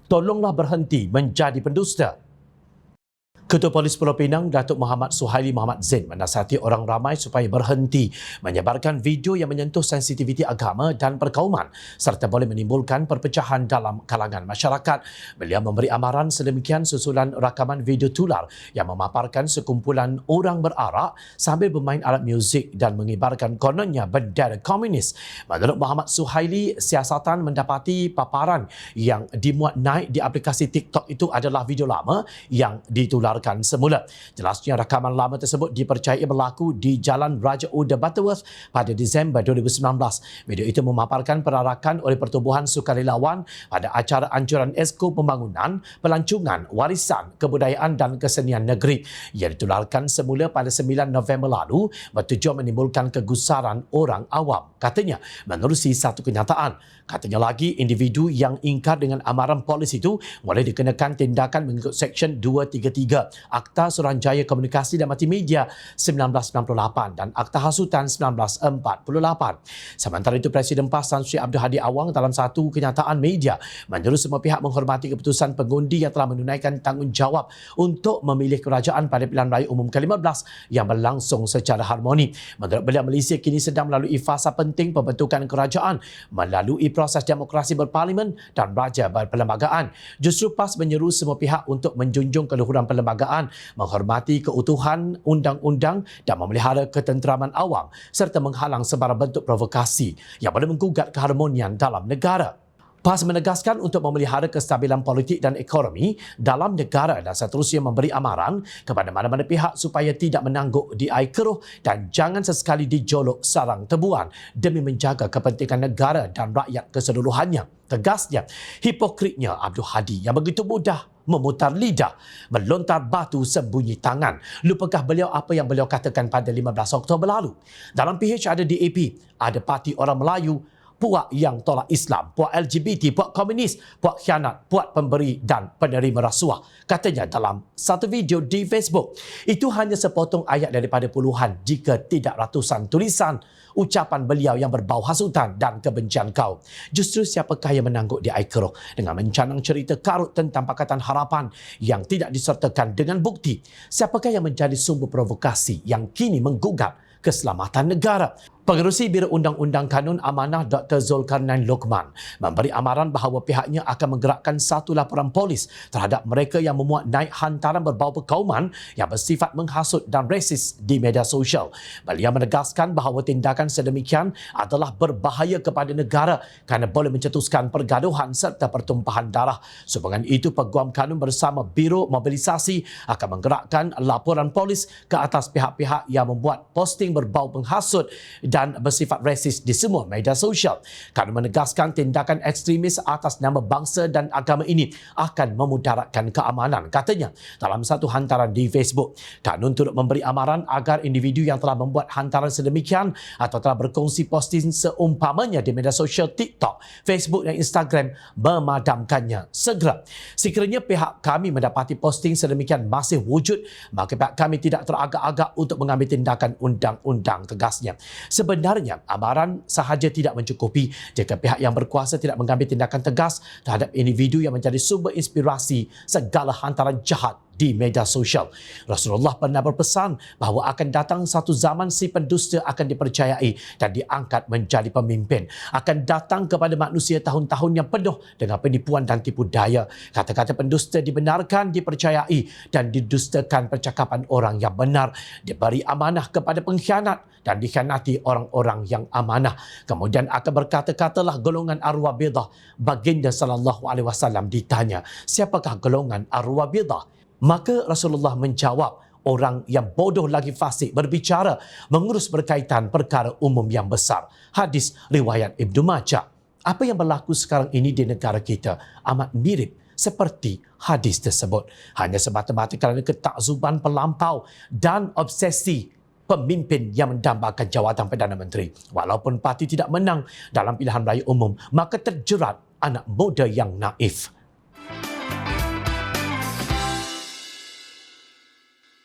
tolonglah berhenti menjadi pendusta. Ketua Polis Pulau Pinang, Datuk Muhammad Suhaili Muhammad Zain menasihati orang ramai supaya berhenti menyebarkan video yang menyentuh sensitiviti agama dan perkauman serta boleh menimbulkan perpecahan dalam kalangan masyarakat. Beliau memberi amaran sedemikian susulan rakaman video tular yang memaparkan sekumpulan orang berarak sambil bermain alat muzik dan mengibarkan kononnya bendera komunis. Menurut Muhammad Suhaili, siasatan mendapati paparan yang dimuat naik di aplikasi TikTok itu adalah video lama yang ditular semula. Jelasnya rakaman lama tersebut dipercayai berlaku di Jalan Raja Uda Butterworth pada Disember 2019. Video itu memaparkan perarakan oleh Pertubuhan Sukarelawan pada acara anjuran Esko Pembangunan, Pelancongan, Warisan, Kebudayaan dan Kesenian Negeri yang ditularkan semula pada 9 November lalu bertujuan menimbulkan kegusaran orang awam. Katanya, menerusi satu kenyataan. Katanya lagi, individu yang ingkar dengan amaran polis itu boleh dikenakan tindakan mengikut Seksyen 233 Akta Suruhanjaya Komunikasi dan Multimedia 1998 dan Akta Hasutan 1948. Sementara itu, Presiden PAS Tan Sri Abdul Hadi Awang dalam satu kenyataan media menyeru semua pihak menghormati keputusan pengundi yang telah menunaikan tanggungjawab untuk memilih kerajaan pada pilihan raya umum ke-15 yang berlangsung secara harmoni. Menurut beliau, Malaysia kini sedang melalui fasa penting pembentukan kerajaan melalui proses demokrasi berparlimen dan raja berperlembagaan. Justru PAS menyeru semua pihak untuk menjunjung keluhuran perlembagaan, menghormati keutuhan undang-undang dan memelihara ketenteraman awam serta menghalang sebarang bentuk provokasi yang boleh menggugat keharmonian dalam negara. PAS menegaskan untuk memelihara kestabilan politik dan ekonomi dalam negara dan seterusnya memberi amaran kepada mana-mana pihak supaya tidak menangguk di air keruh dan jangan sesekali dijolok sarang tebuan demi menjaga kepentingan negara dan rakyat keseluruhannya. Tegasnya, hipokritnya Abdul Hadi yang begitu mudah memutar lidah, melontar batu sembunyi tangan. Lupakah beliau apa yang beliau katakan pada 15 Oktober lalu? Dalam PH ada DAP, ada Parti Orang Melayu, puak yang tolak Islam, puak LGBT, puak komunis, puak khianat, puak pemberi dan penerima rasuah. Katanya dalam satu video di Facebook. Itu hanya sepotong ayat daripada puluhan jika tidak ratusan tulisan ucapan beliau yang berbau hasutan dan kebencian kaum. Justru siapakah yang menangguk di air keruh dengan mencanang cerita karut tentang Pakatan Harapan yang tidak disertakan dengan bukti? Siapakah yang menjadi sumber provokasi yang kini menggugat keselamatan negara? Pengerusi Biro Undang-Undang Kanun Amanah Dr. Zulkarnain Lokman memberi amaran bahawa pihaknya akan menggerakkan satu laporan polis terhadap mereka yang memuat naik hantaran berbau perkauman yang bersifat menghasut dan resis di media sosial. Beliau menegaskan bahawa tindakan sedemikian adalah berbahaya kepada negara kerana boleh mencetuskan pergaduhan serta pertumpahan darah. Sehubungan itu, Peguam Kanun bersama Biro Mobilisasi akan menggerakkan laporan polis ke atas pihak-pihak yang membuat posting berbau menghasut dan bersifat resis di semua media sosial. Kanun menegaskan tindakan ekstremis atas nama bangsa dan agama ini akan memudaratkan keamanan. Katanya dalam satu hantaran di Facebook, Kanun turut memberi amaran agar individu yang telah membuat hantaran sedemikian atau telah berkongsi posting seumpamanya di media sosial TikTok, Facebook dan Instagram memadamkannya segera. Sekiranya pihak kami mendapati posting sedemikian masih wujud, maka pihak kami tidak teragak-agak untuk mengambil tindakan undang-undang, tegasnya. Sebenarnya, amaran sahaja tidak mencukupi jika pihak yang berkuasa tidak mengambil tindakan tegas terhadap individu yang menjadi sumber inspirasi segala hantaran jahat di media sosial. Rasulullah pernah berpesan bahawa akan datang satu zaman si pendusta akan dipercayai dan diangkat menjadi pemimpin. Akan datang kepada manusia tahun-tahun yang penuh dengan penipuan dan tipu daya. Kata-kata pendusta dibenarkan, dipercayai dan didustakan percakapan orang yang benar. Diberi amanah kepada pengkhianat dan dikhianati orang-orang yang amanah. Kemudian akan berkata-katalah golongan Ar-Rabidah. Baginda SAW ditanya, siapakah golongan Ar-Rabidah? Maka Rasulullah menjawab, orang yang bodoh lagi fasik berbicara mengurus berkaitan perkara umum yang besar. Hadis riwayat Ibnu Majah. Apa yang berlaku sekarang ini di negara kita amat mirip seperti hadis tersebut. Hanya semata-mata kerana ketakzuban pelampau dan obsesi pemimpin yang mendambakan jawatan Perdana Menteri. Walaupun parti tidak menang dalam pilihan raya umum, maka terjerat anak muda yang naif.